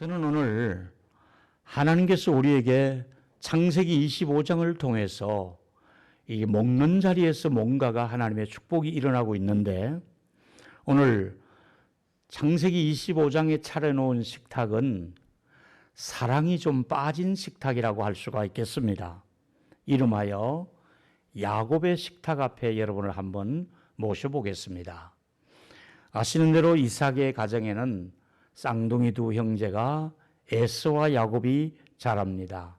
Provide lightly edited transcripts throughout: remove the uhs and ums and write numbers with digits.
저는 오늘 하나님께서 우리에게 창세기 25장을 통해서 이 먹는 자리에서 뭔가가 하나님의 축복이 일어나고 있는데, 오늘 창세기 25장에 차려놓은 식탁은 사랑이 좀 빠진 식탁이라고 할 수가 있겠습니다. 이름하여 야곱의 식탁 앞에 여러분을 한번 모셔보겠습니다. 아시는 대로 이삭의 가정에는 쌍둥이 두 형제가 에서와 야곱이 자랍니다.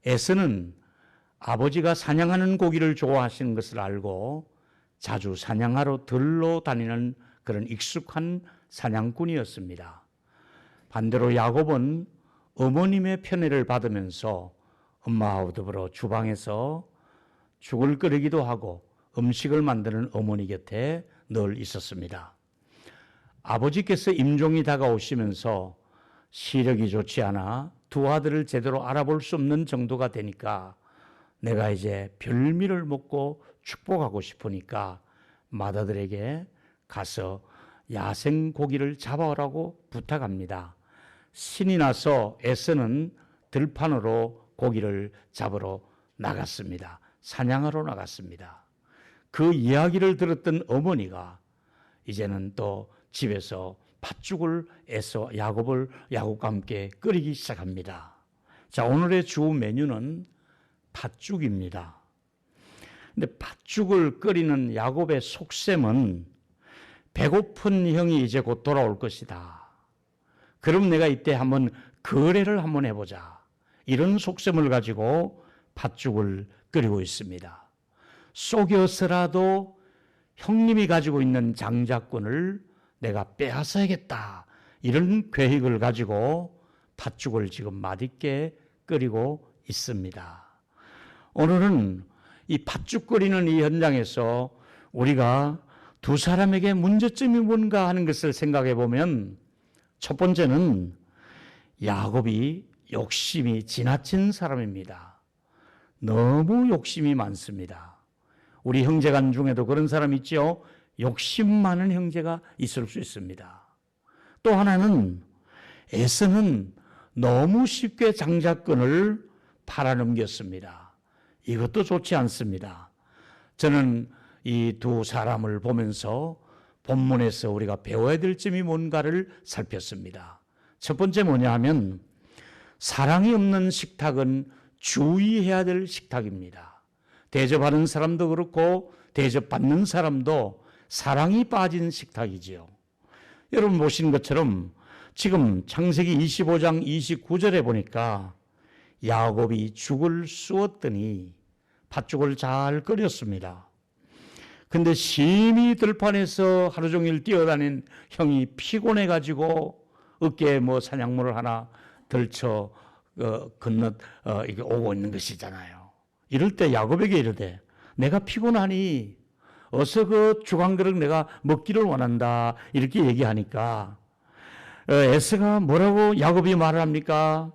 에서는 아버지가 사냥하는 고기를 좋아하시는 것을 알고 자주 사냥하러 들러 다니는 그런 익숙한 사냥꾼이었습니다. 반대로 야곱은 어머님의 편애를 받으면서 엄마와 더불어 주방에서 죽을 끓이기도 하고 음식을 만드는 어머니 곁에 늘 있었습니다. 아버지께서 임종이 다가오시면서 시력이 좋지 않아 두 아들을 제대로 알아볼 수 없는 정도가 되니까 내가 이제 별미를 먹고 축복하고 싶으니까 맏아들에게 가서 야생 고기를 잡아오라고 부탁합니다. 신이 나서 에서는 들판으로 고기를 잡으러 나갔습니다. 사냥하러 나갔습니다. 그 이야기를 들었던 어머니가 이제는 또 집에서 팥죽을 야곱과 함께 끓이기 시작합니다. 자, 오늘의 주 메뉴는 팥죽입니다. 근데 팥죽을 끓이는 야곱의 속셈은 배고픈 형이 이제 곧 돌아올 것이다. 그럼 내가 이때 한번 거래를 한번 해보자. 이런 속셈을 가지고 팥죽을 끓이고 있습니다. 속여서라도 형님이 가지고 있는 장자권을 내가 빼앗아야겠다. 이런 계획을 가지고 팥죽을 지금 맛있게 끓이고 있습니다. 오늘은 이 팥죽 끓이는 이 현장에서 우리가 두 사람에게 문제점이 뭔가 하는 것을 생각해 보면, 첫 번째는 야곱이 욕심이 지나친 사람입니다. 너무 욕심이 많습니다. 우리 형제간 중에도 그런 사람 있죠. 욕심 많은 형제가 있을 수 있습니다. 또 하나는 에서는 너무 쉽게 장자권을 팔아넘겼습니다. 이것도 좋지 않습니다. 저는 이 두 사람을 보면서 본문에서 우리가 배워야 될 점이 뭔가를 살폈습니다. 첫 번째 뭐냐 하면, 사랑이 없는 식탁은 주의해야 될 식탁입니다. 대접하는 사람도 그렇고 대접받는 사람도 사랑이 빠진 식탁이지요. 여러분 보신 것처럼 지금 창세기 25장 29절에 보니까 야곱이 죽을 쑤었더니 팥죽을 잘 끓였습니다. 근데 심히 들판에서 하루 종일 뛰어다닌 형이 피곤해가지고 어깨에 사냥물을 하나 들쳐 건너 이게 오고 있는 것이잖아요. 이럴 때 야곱에게 이르되, 내가 피곤하니 어서 그 죽 한 그릇 내가 먹기를 원한다. 이렇게 얘기하니까 에서가 뭐라고 야곱이 말을 합니까?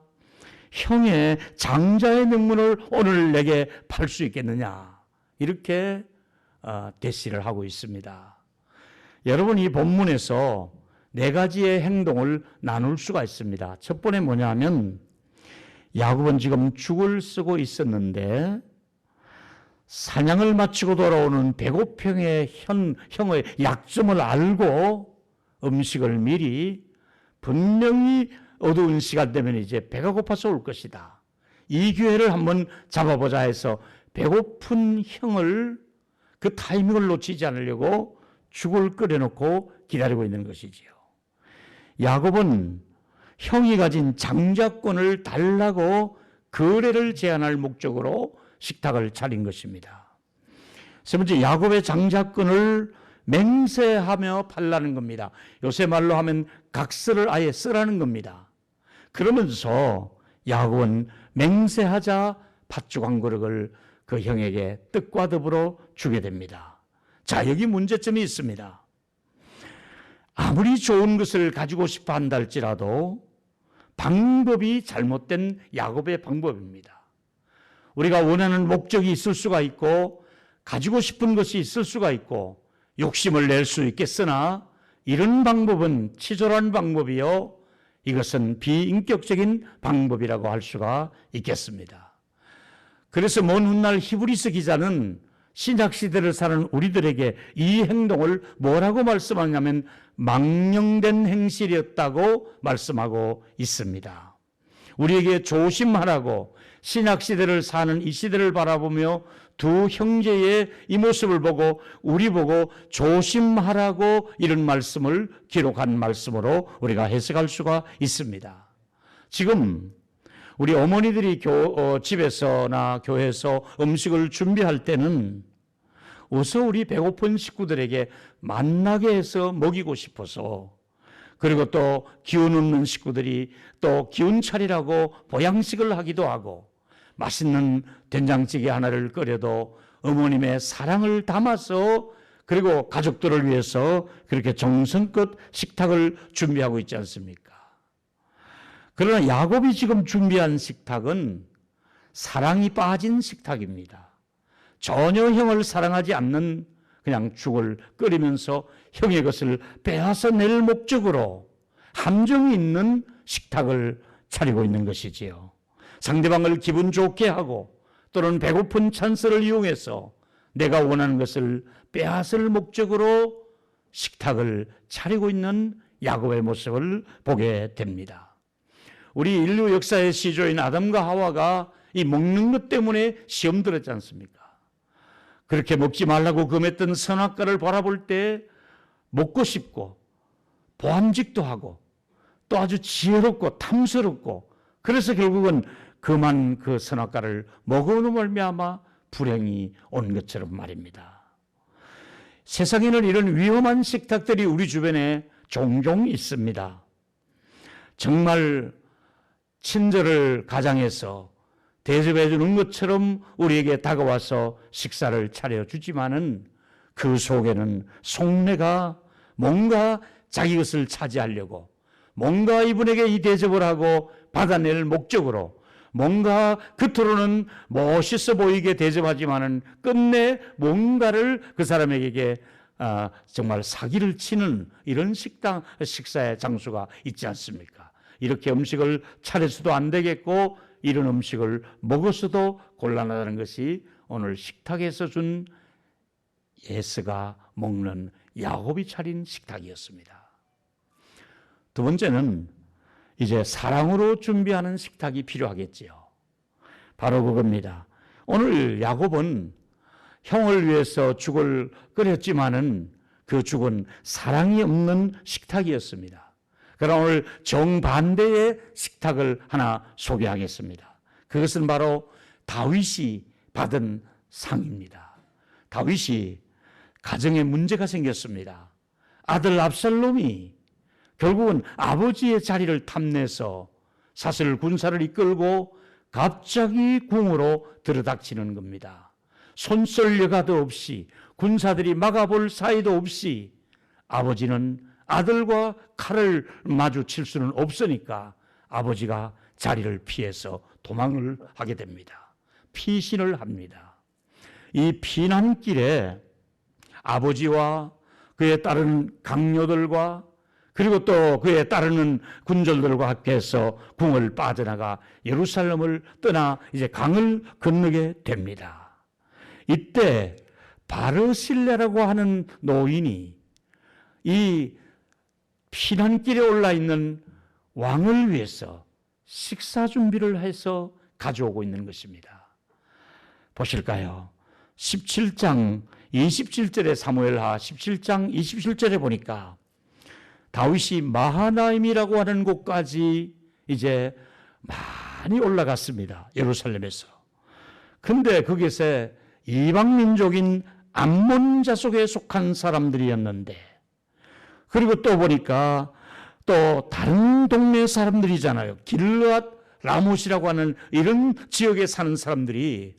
형의 장자의 명분을 오늘 내게 팔 수 있겠느냐. 이렇게 대시를 하고 있습니다. 여러분, 이 본문에서 네 가지의 행동을 나눌 수가 있습니다. 첫 번째 뭐냐 하면, 야곱은 지금 죽을 쓰고 있었는데 사냥을 마치고 돌아오는 배고픔의 형의 약점을 알고 음식을 미리, 분명히 어두운 시간 되면 이제 배가 고파서 올 것이다. 이 기회를 한번 잡아보자 해서 배고픈 형을 그 타이밍을 놓치지 않으려고 죽을 끓여놓고 기다리고 있는 것이지요. 야곱은 형이 가진 장자권을 달라고 거래를 제한할 목적으로 식탁을 차린 것입니다. 세 번째, 야곱의 장자권을 맹세하며 팔라는 겁니다. 요새 말로 하면 각서를 아예 쓰라는 겁니다. 그러면서 야곱은 맹세하자 팥죽 한 그릇을 그 형에게 떡과 더불어 주게 됩니다. 자, 여기 문제점이 있습니다. 아무리 좋은 것을 가지고 싶어 한다 할지라도 방법이 잘못된 야곱의 방법입니다. 우리가 원하는 목적이 있을 수가 있고 가지고 싶은 것이 있을 수가 있고 욕심을 낼 수 있겠으나 이런 방법은 치졸한 방법이요 이것은 비인격적인 방법이라고 할 수가 있겠습니다. 그래서 먼 훗날 히브리서 기자는 신약시대를 사는 우리들에게 이 행동을 뭐라고 말씀하냐면 망령된 행실이었다고 말씀하고 있습니다. 우리에게 조심하라고 신약시대를 사는 이 시대를 바라보며 두 형제의 이 모습을 보고 우리 보고 조심하라고 이런 말씀을 기록한 말씀으로 우리가 해석할 수가 있습니다. 지금 우리 어머니들이 집에서나 교회에서 음식을 준비할 때는 어서 우리 배고픈 식구들에게 만나게 해서 먹이고 싶어서, 그리고 또 기운 없는 식구들이 또 기운 차리라고 보양식을 하기도 하고, 맛있는 된장찌개 하나를 끓여도 어머님의 사랑을 담아서 그리고 가족들을 위해서 그렇게 정성껏 식탁을 준비하고 있지 않습니까? 그러나 야곱이 지금 준비한 식탁은 사랑이 빠진 식탁입니다. 전혀 형을 사랑하지 않는 그냥 죽을 끓이면서 형의 것을 빼앗아낼 목적으로 함정이 있는 식탁을 차리고 있는 것이지요. 상대방을 기분 좋게 하고 또는 배고픈 찬스를 이용해서 내가 원하는 것을 빼앗을 목적으로 식탁을 차리고 있는 야곱의 모습을 보게 됩니다. 우리 인류 역사의 시조인 아담과 하와가 이 먹는 것 때문에 시험 들었지 않습니까? 그렇게 먹지 말라고 금했던 선악과를 바라볼 때 먹고 싶고 보암직도 하고 또 아주 지혜롭고 탐스럽고, 그래서 결국은 그만 그 선악과를 먹음으로 말미암아 불행이 온 것처럼 말입니다. 세상에는 이런 위험한 식탁들이 우리 주변에 종종 있습니다. 정말 친절을 가장해서 대접해 주는 것처럼 우리에게 다가와서 식사를 차려주지만은 그 속에는 속내가 뭔가 자기 것을 차지하려고, 뭔가 이분에게 이 대접을 하고 받아낼 목적으로, 뭔가 겉으로는 멋있어 보이게 대접하지만은 끝내 뭔가를 그 사람에게 정말 사기를 치는 이런 식사의 장소가 있지 않습니까? 이렇게 음식을 차려서도 안 되겠고 이런 음식을 먹어서도 곤란하다는 것이 오늘 식탁에서 준 예스가 먹는 야곱이 차린 식탁이었습니다. 두 번째는 이제 사랑으로 준비하는 식탁이 필요하겠지요. 바로 그겁니다. 오늘 야곱은 형을 위해서 죽을 끓였지만은 그 죽은 사랑이 없는 식탁이었습니다. 그러나 오늘 정반대의 식탁을 하나 소개하겠습니다. 그것은 바로 다윗이 받은 상입니다. 다윗이 가정에 문제가 생겼습니다. 아들 압살롬이 결국은 아버지의 자리를 탐내서 사슬 군사를 이끌고 갑자기 궁으로 들어닥치는 겁니다. 손썰려가도 없이 군사들이 막아볼 사이도 없이 아버지는 아들과 칼을 마주칠 수는 없으니까 아버지가 자리를 피해서 도망을 하게 됩니다. 피신을 합니다. 이 피난길에 아버지와 그에 따르는 강요들과 그리고 또 그에 따르는 군졸들과 함께해서 궁을 빠져나가 예루살렘을 떠나 이제 강을 건너게 됩니다. 이때 바르실레라고 하는 노인이 이 피난길에 올라 있는 왕을 위해서 식사 준비를 해서 가져오고 있는 것입니다. 보실까요? 17장 27절에 사무엘하 17장 27절에 보니까 다윗이 마하나임이라고 하는 곳까지 이제 많이 올라갔습니다. 예루살렘에서. 근데 거기서 이방 민족인 암몬 자속에 속한 사람들이었는데, 그리고 또 보니까 또 다른 동네 사람들이잖아요. 길르앗 라못이라고 하는 이런 지역에 사는 사람들이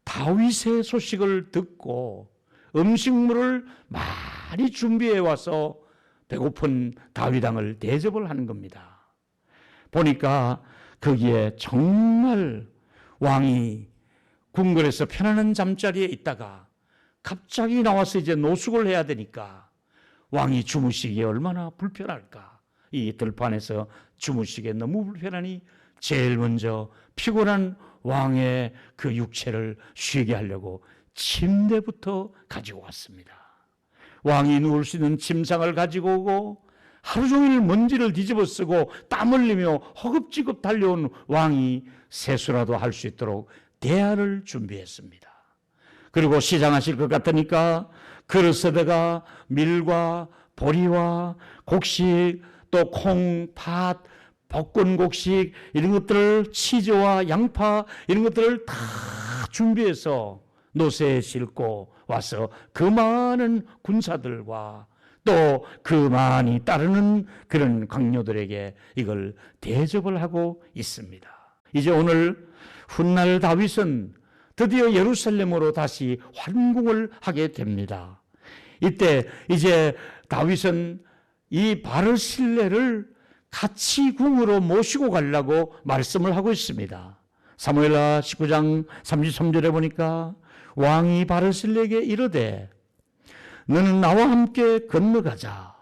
다윗의 소식을 듣고 음식물을 많이 준비해 와서 배고픈 다윗 왕을 대접을 하는 겁니다. 보니까 거기에 정말 왕이 궁궐에서 편안한 잠자리에 있다가 갑자기 나와서 이제 노숙을 해야 되니까 왕이 주무시기에 얼마나 불편할까, 이 들판에서 주무시기에 너무 불편하니 제일 먼저 피곤한 왕의 그 육체를 쉬게 하려고 침대부터 가지고 왔습니다. 왕이 누울 수 있는 침상을 가지고 오고 하루 종일 먼지를 뒤집어 쓰고 땀 흘리며 허겁지겁 달려온 왕이 세수라도 할 수 있도록 대야를 준비했습니다. 그리고 시장하실 것 같으니까 그릇에다가 밀과 보리와 곡식, 또 콩, 팥, 볶은 곡식 이런 것들을 치즈와 양파 이런 것들을 다 준비해서 노새에 싣고 와서 그 많은 군사들과 또 그 많이 따르는 그런 강요들에게 이걸 대접을 하고 있습니다. 이제 오늘 훗날 다윗은 드디어 예루살렘으로 다시 환궁을 하게 됩니다. 이때 이제 다윗은 이 바르실레를 같이 궁으로 모시고 가려고 말씀을 하고 있습니다. 사무엘하 19장 33절에 보니까 왕이 바르실레에게 이르되 너는 나와 함께 건너가자.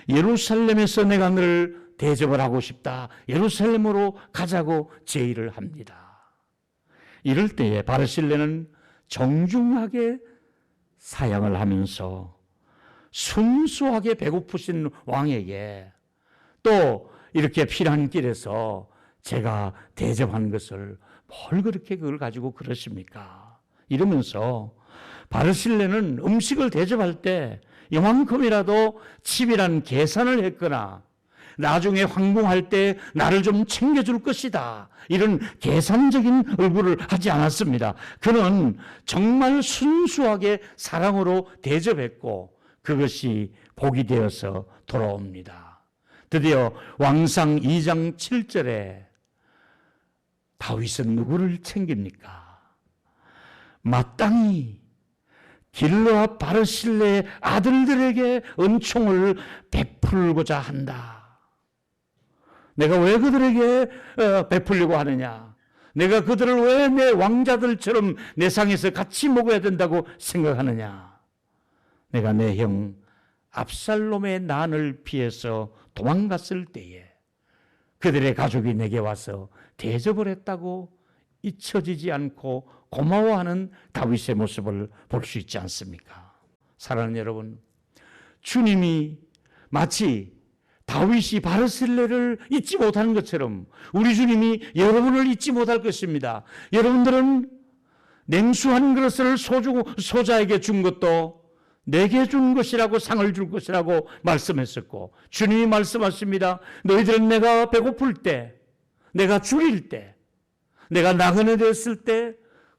예루살렘에서 내가 너를 대접을 하고 싶다. 예루살렘으로 가자고 제의를 합니다. 이럴 때에 바르실레는 정중하게 사양을 하면서 순수하게 배고프신 왕에게 또 이렇게 피난길에서 제가 대접한 것을 뭘 그렇게 그걸 가지고 그러십니까? 이러면서 바르실레는 음식을 대접할 때 이만큼이라도 치밀한 계산을 했거나 나중에 황궁할 때 나를 좀 챙겨줄 것이다. 이런 계산적인 얼굴을 하지 않았습니다. 그는 정말 순수하게 사랑으로 대접했고 그것이 복이 되어서 돌아옵니다. 드디어 왕상 2장 7절에 다윗은 누구를 챙깁니까? 마땅히 길르앗 바르실레의 아들들에게 은총을 베풀고자 한다. 내가 왜 그들에게 베풀려고 하느냐? 내가 그들을 왜 내 왕자들처럼 내 상에서 같이 먹어야 된다고 생각하느냐? 내가 내 형 압살롬의 난을 피해서 도망갔을 때에 그들의 가족이 내게 와서 대접을 했다고 잊혀지지 않고 고마워하는 다윗의 모습을 볼 수 있지 않습니까? 사랑하는 여러분, 주님이 마치 다윗이 바르실레를 잊지 못하는 것처럼 우리 주님이 여러분을 잊지 못할 것입니다. 여러분들은 냉수 한 그릇을 소자에게 준 것도 내게 준 것이라고 상을 줄 것이라고 말씀했었고 주님이 말씀하십니다. 너희들은 내가 배고플 때, 내가 줄일 때, 내가 나그네 됐을 때,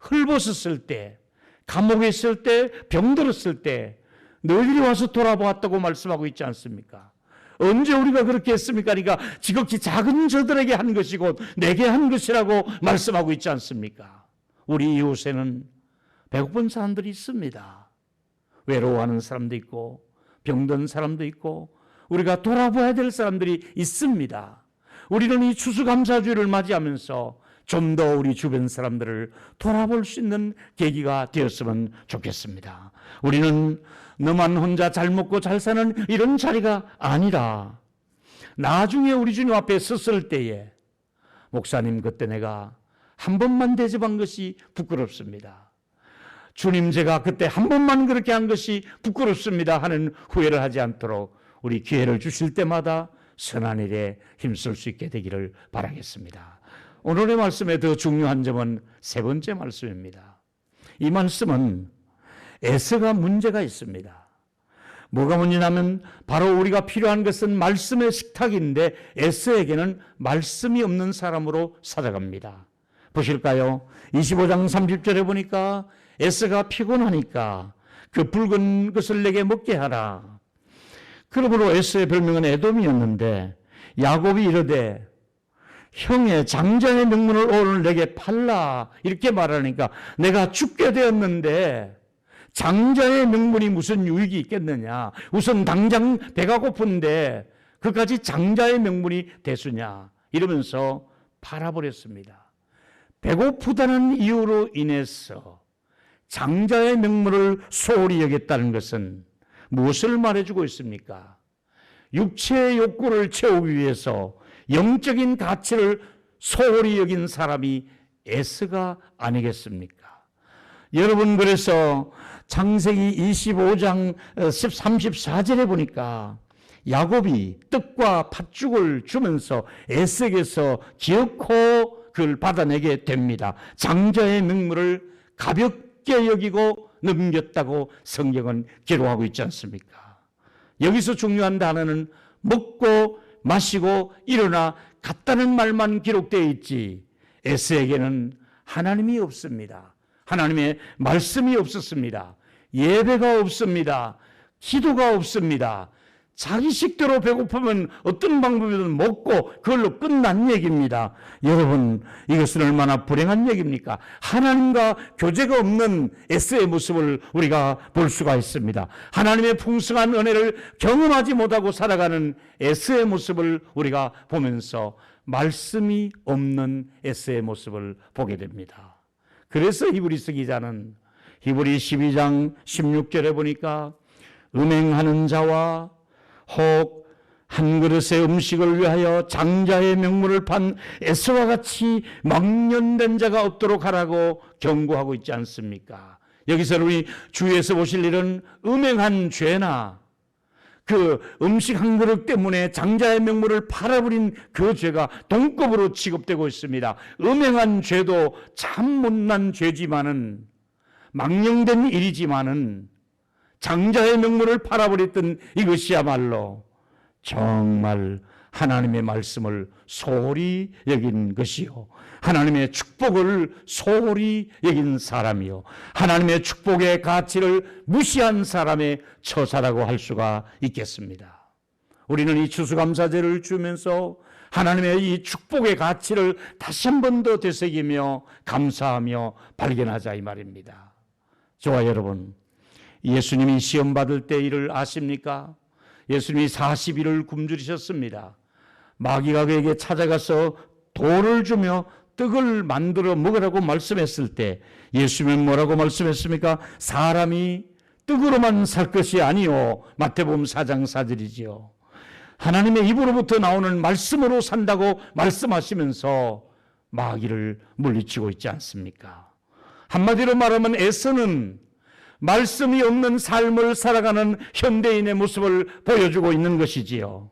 헐벗었을 때, 감옥에 있을 때, 병들었을 때 너희들이 와서 돌아보았다고 말씀하고 있지 않습니까? 언제 우리가 그렇게 했습니까? 그러니까 지극히 작은 저들에게 한 것이 곧 내게 한 것이라고 말씀하고 있지 않습니까? 우리 이웃에는 배고픈 사람들이 있습니다. 외로워하는 사람도 있고 병든 사람도 있고 우리가 돌아봐야 될 사람들이 있습니다. 우리는 이 추수감사주의를 맞이하면서 좀 더 우리 주변 사람들을 돌아볼 수 있는 계기가 되었으면 좋겠습니다. 우리는 너만 혼자 잘 먹고 잘 사는 이런 자리가 아니라 나중에 우리 주님 앞에 섰을 때에 목사님 그때 내가 한 번만 대접한 것이 부끄럽습니다. 주님 제가 그때 한 번만 그렇게 한 것이 부끄럽습니다 하는 후회를 하지 않도록 우리 기회를 주실 때마다 선한 일에 힘쓸 수 있게 되기를 바라겠습니다. 오늘의 말씀의 더 중요한 점은 세 번째 말씀입니다. 이 말씀은 에서가 문제가 있습니다. 뭐가 문제냐면 바로 우리가 필요한 것은 말씀의 식탁인데 에서에게는 말씀이 없는 사람으로 살아갑니다. 보실까요? 25장 30절에 보니까 에서가 피곤하니까 그 붉은 것을 내게 먹게 하라. 그러므로 에서의 별명은 에돔이었는데 야곱이 이르되 형의 장자의 명분을 오늘 내게 팔라 이렇게 말하니까 내가 죽게 되었는데 장자의 명분이 무슨 유익이 있겠느냐. 우선 당장 배가 고픈데 그까지 장자의 명분이 대수냐 이러면서 팔아버렸습니다. 배고프다는 이유로 인해서 장자의 명분을 소홀히 여겼다는 것은 무엇을 말해주고 있습니까? 육체의 욕구를 채우기 위해서 영적인 가치를 소홀히 여긴 사람이 에서가 아니겠습니까? 여러분, 그래서 창세기 25장 34절에 보니까 야곱이 떡과 팥죽을 주면서 에서에게서 기어코 그걸 받아내게 됩니다. 장자의 명물을 가볍게 여기고 넘겼다고 성경은 기록하고 있지 않습니까? 여기서 중요한 단어는 먹고 마시고 일어나 갔다는 말만 기록되어 있지, 에서에게는 하나님이 없습니다. 하나님의 말씀이 없었습니다. 예배가 없습니다. 기도가 없습니다. 자기 식대로 배고프면 어떤 방법이든 먹고 그걸로 끝난 얘기입니다. 여러분, 이것은 얼마나 불행한 얘기입니까? 하나님과 교제가 없는 에서의 모습을 우리가 볼 수가 있습니다. 하나님의 풍성한 은혜를 경험하지 못하고 살아가는 에서의 모습을 우리가 보면서 말씀이 없는 에서의 모습을 보게 됩니다. 그래서 히브리서 기자는 히브리 12장 16절에 보니까 음행하는 자와 혹 한 그릇의 음식을 위하여 장자의 명물을 판 에서와 같이 망년된 자가 없도록 하라고 경고하고 있지 않습니까? 여기서 우리 주위에서 보실 일은 음행한 죄나 그 음식 한 그릇 때문에 장자의 명물을 팔아버린 그 죄가 동급으로 취급되고 있습니다. 음행한 죄도 참 못난 죄지만은, 망령된 일이지만은, 장자의 명물을 팔아버렸던 이것이야말로 정말 하나님의 말씀을 소홀히 여긴 것이요, 하나님의 축복을 소홀히 여긴 사람이요, 하나님의 축복의 가치를 무시한 사람의 처사라고 할 수가 있겠습니다. 우리는 이 추수감사제를 주면서 하나님의 이 축복의 가치를 다시 한 번 더 되새기며 감사하며 발견하자 이 말입니다. 저와 여러분, 예수님이 시험 받을 때 일을 아십니까? 예수님이 40일을 굶주리셨습니다. 마귀가 그에게 찾아가서 돌을 주며 떡을 만들어 먹으라고 말씀했을 때 예수님은 뭐라고 말씀했습니까? 사람이 떡으로만 살 것이 아니요, 마태복음 4장 4절이지요. 하나님의 입으로부터 나오는 말씀으로 산다고 말씀하시면서 마귀를 물리치고 있지 않습니까? 한마디로 말하면 에서는 말씀이 없는 삶을 살아가는 현대인의 모습을 보여주고 있는 것이지요.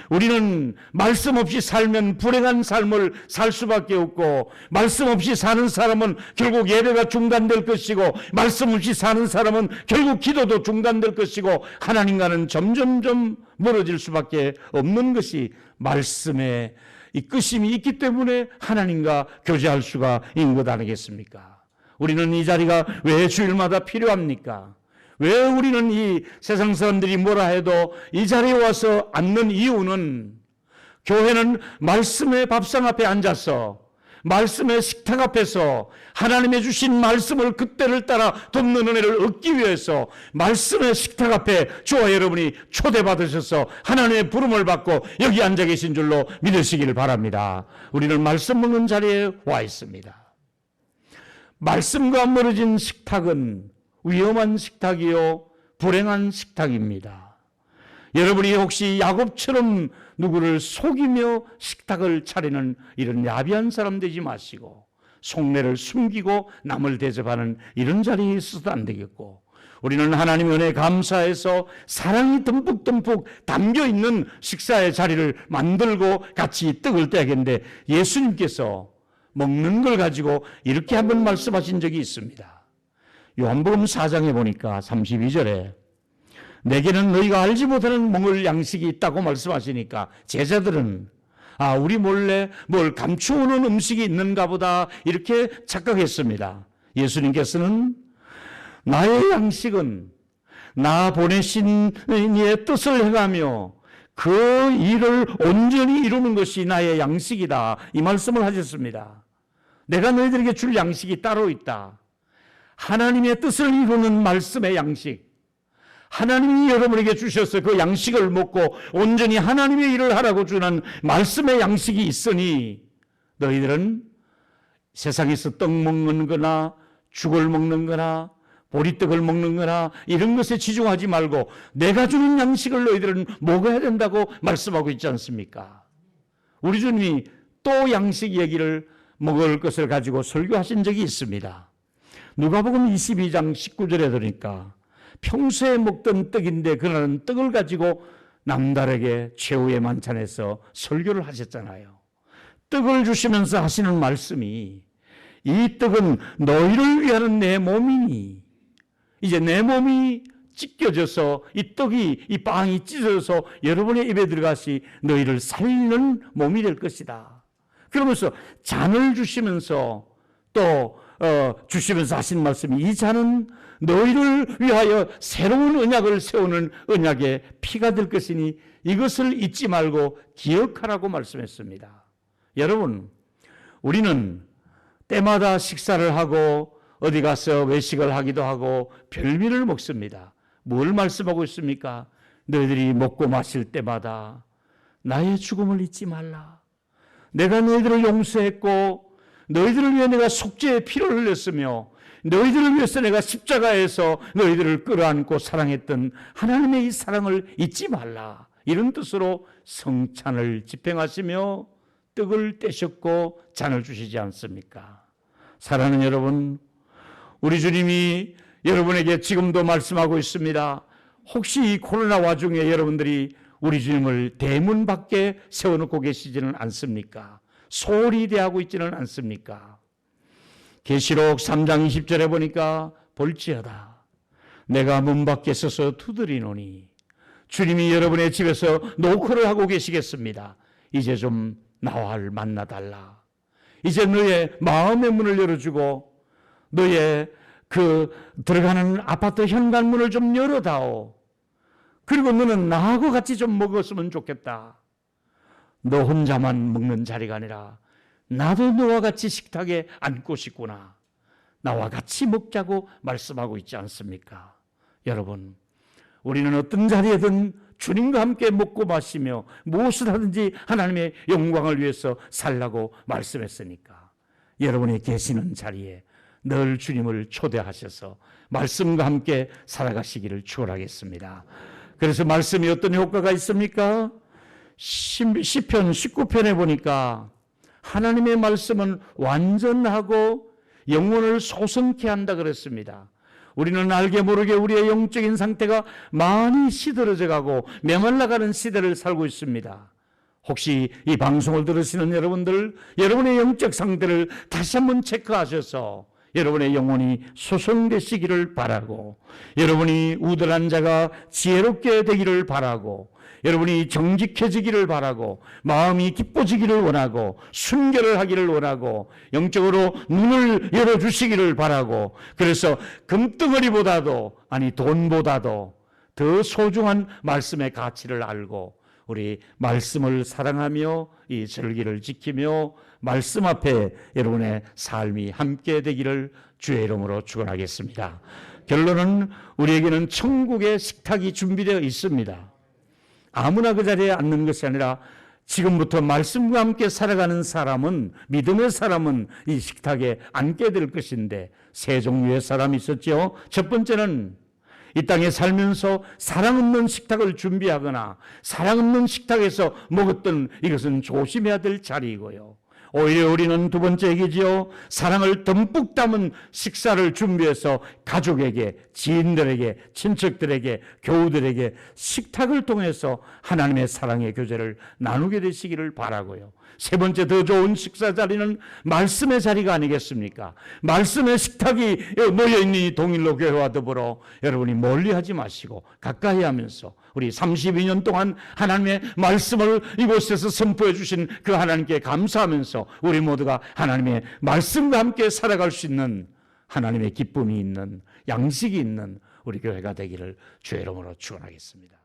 우리는 말씀 없이 살면 불행한 삶을 살 수밖에 없고, 말씀 없이 사는 사람은 결국 예배가 중단될 것이고, 말씀 없이 사는 사람은 결국 기도도 중단될 것이고, 하나님과는 점점점 멀어질 수밖에 없는 것이 말씀의 이끄심이 있기 때문에 하나님과 교제할 수가 있는 것 아니겠습니까? 우리는 이 자리가 왜 주일마다 필요합니까? 왜 우리는 이 세상 사람들이 뭐라 해도 이 자리에 와서 앉는 이유는, 교회는 말씀의 밥상 앞에 앉아서 말씀의 식탁 앞에서 하나님의 주신 말씀을 그때를 따라 돕는 은혜를 얻기 위해서 말씀의 식탁 앞에 저와 여러분이 초대받으셔서 하나님의 부름을 받고 여기 앉아 계신 줄로 믿으시기를 바랍니다. 우리는 말씀 먹는 자리에 와 있습니다. 말씀과 멀어진 식탁은 위험한 식탁이요, 불행한 식탁입니다. 여러분이 혹시 야곱처럼 누구를 속이며 식탁을 차리는 이런 야비한 사람 되지 마시고, 속내를 숨기고 남을 대접하는 이런 자리에 있어도 안 되겠고, 우리는 하나님 은혜에 감사해서 사랑이 듬뿍듬뿍 담겨있는 식사의 자리를 만들고 같이 떡을 떼야겠는데, 예수님께서 먹는 걸 가지고 이렇게 한번 말씀하신 적이 있습니다. 요한복음 4장에 보니까 32절에 내게는 너희가 알지 못하는 먹을 양식이 있다고 말씀하시니까 제자들은 우리 몰래 뭘 감추어놓은 음식이 있는가 보다 이렇게 착각했습니다. 예수님께서는 나의 양식은 나 보내신 이의 뜻을 행하며 그 일을 온전히 이루는 것이 나의 양식이다, 이 말씀을 하셨습니다. 내가 너희들에게 줄 양식이 따로 있다. 하나님의 뜻을 이루는 말씀의 양식, 하나님이 여러분에게 주셔서 그 양식을 먹고 온전히 하나님의 일을 하라고 주는 말씀의 양식이 있으니, 너희들은 세상에서 떡 먹는 거나 죽을 먹는 거나 보리떡을 먹는 거나 이런 것에 치중하지 말고 내가 주는 양식을 너희들은 먹어야 된다고 말씀하고 있지 않습니까? 우리 주님이 또 양식 얘기를 먹을 것을 가지고 설교하신 적이 있습니다. 누가복음 22장 19절에 들으니까 평소에 먹던 떡인데 그날은 떡을 가지고 남달에게 최후의 만찬에서 설교를 하셨잖아요. 떡을 주시면서 하시는 말씀이 이 떡은 너희를 위하는 내 몸이니 이제 내 몸이 찢겨져서 이 떡이 이 빵이 찢어져서 여러분의 입에 들어가시 너희를 살리는 몸이 될 것이다. 그러면서 잔을 주시면서 또 주시면서 하신 말씀이 이 잔은 너희를 위하여 새로운 언약을 세우는 언약의 피가 될 것이니 이것을 잊지 말고 기억하라고 말씀했습니다. 여러분, 우리는 때마다 식사를 하고 어디 가서 외식을 하기도 하고 별미를 먹습니다. 뭘 말씀하고 있습니까? 너희들이 먹고 마실 때마다 나의 죽음을 잊지 말라. 내가 너희들을 용서했고 너희들을 위해 내가 속죄의 피를 흘렸으며 너희들을 위해서 내가 십자가에서 너희들을 끌어안고 사랑했던 하나님의 이 사랑을 잊지 말라. 이런 뜻으로 성찬을 집행하시며 떡을 떼셨고 잔을 주시지 않습니까? 사랑하는 여러분, 우리 주님이 여러분에게 지금도 말씀하고 있습니다. 혹시 이 코로나 와중에 여러분들이 우리 주님을 대문 밖에 세워놓고 계시지는 않습니까? 소홀히 대하고 있지는 않습니까? 계시록 3장 20절에 보니까 볼지어다 내가 문 밖에 서서 두드리노니 주님이 여러분의 집에서 노크를 하고 계시겠습니다. 이제 좀 나와 만나달라. 이제 너의 마음의 문을 열어주고 너의 그 들어가는 아파트 현관문을 좀 열어다오. 그리고 너는 나하고 같이 좀 먹었으면 좋겠다. 너 혼자만 먹는 자리가 아니라 나도 너와 같이 식탁에 앉고 싶구나. 나와 같이 먹자고 말씀하고 있지 않습니까? 여러분, 우리는 어떤 자리에든 주님과 함께 먹고 마시며 무엇을 하든지 하나님의 영광을 위해서 살라고 말씀했으니까 여러분이 계시는 자리에 늘 주님을 초대하셔서 말씀과 함께 살아가시기를 축원하겠습니다. 그래서 말씀이 어떤 효과가 있습니까? 시편 19편에 보니까 하나님의 말씀은 완전하고 영혼을 소성케 한다 그랬습니다. 우리는 알게 모르게 우리의 영적인 상태가 많이 시들어져 가고 메말라가는 시대를 살고 있습니다. 혹시 이 방송을 들으시는 여러분들, 여러분의 영적 상태를 다시 한번 체크하셔서 여러분의 영혼이 소성되시기를 바라고, 여러분이 우들한 자가 지혜롭게 되기를 바라고, 여러분이 정직해지기를 바라고, 마음이 기뻐지기를 원하고, 순결을 하기를 원하고, 영적으로 눈을 열어주시기를 바라고, 그래서 금덩어리보다도, 아니 돈보다도 더 소중한 말씀의 가치를 알고 우리 말씀을 사랑하며 이 절기를 지키며 말씀 앞에 여러분의 삶이 함께 되기를 주의 이름으로 축원하겠습니다. 결론은 우리에게는 천국의 식탁이 준비되어 있습니다. 아무나 그 자리에 앉는 것이 아니라 지금부터 말씀과 함께 살아가는 사람은, 믿음의 사람은 이 식탁에 앉게 될 것인데 세 종류의 사람이 있었죠. 첫 번째는 이 땅에 살면서 사랑 없는 식탁을 준비하거나 사랑 없는 식탁에서 먹었던 이것은 조심해야 될 자리이고요. 오히려 우리는 두 번째 얘기지요. 사랑을 듬뿍 담은 식사를 준비해서 가족에게, 지인들에게, 친척들에게, 교우들에게 식탁을 통해서 하나님의 사랑의 교제를 나누게 되시기를 바라고요. 세 번째 더 좋은 식사 자리는 말씀의 자리가 아니겠습니까? 말씀의 식탁이 놓여있는 이 동일로 교회와 더불어 여러분이 멀리하지 마시고 가까이 하면서 우리 32년 동안 하나님의 말씀을 이곳에서 선포해 주신 그 하나님께 감사하면서 우리 모두가 하나님의 말씀과 함께 살아갈 수 있는 하나님의 기쁨이 있는 양식이 있는 우리 교회가 되기를 주의 이름으로 축원하겠습니다.